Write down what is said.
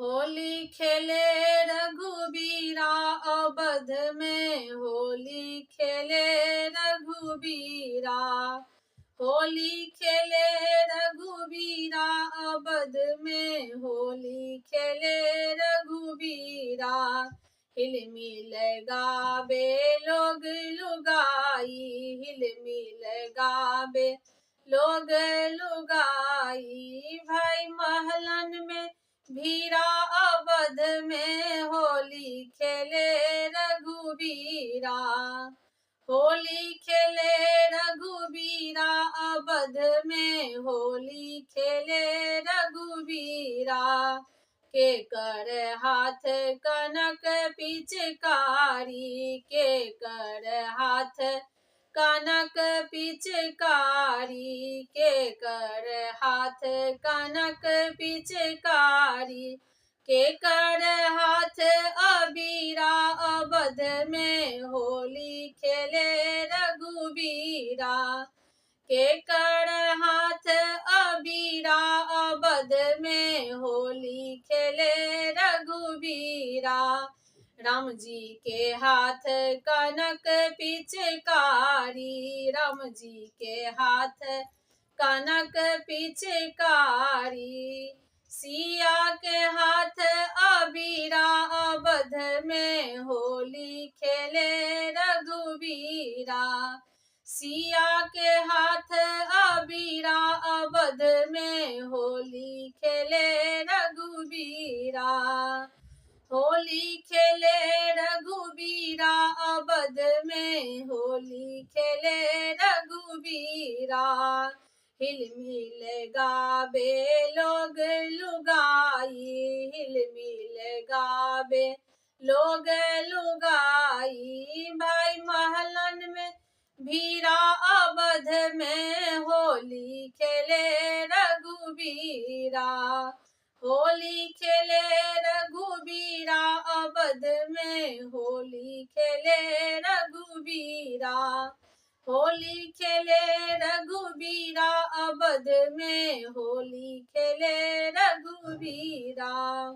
होली खेले रघुबीरा अवध में, होली खेले रघुबीरा। होली खेले रघुबीरा अवध में, होली खेले रघुबीरा। हिलमिल गावे लोग लुगाई, हिलमिल गावे लोग लुगाई। भाई महलन में भीरा अवध में, होली खेले रघुबीरा। होली खेले रघुबीरा अवध में, होली खेले रघुबीरा। के कर हाथ कनक पिचकारी, के कर हाथ कनक पिचकारी, के कर हाथ कनक पिचकारी। के कर हाथ अबीरा अवध में, होली खेले रघुबीरा। के कर हाथ अबीरा अवध में, होली खेले रघुबीरा। राम जी के हाथ कनक पिचकारी, राम जी के हाथ कनक पिचकारी। सिया के हाथ अबीरा अवध में, होली खेले रघुबीरा। सिया के हाथ अबीरा अवध में, होली खेले रघुबीरा। होली खेले रघुबीरा अवध में, होली खेले रघुबीरा। हिलमिल गावे लोग लुगाई, हिलमिल गावे लोग लुगाई। भाई महलन में भीरा अवध में, होली खेले रघुबीरा। होली खेले रघुबीरा अवध में, होली खेले रघुबीरा। होली खेले रघुबीरा अवध में, होली खेले रघुबीरा।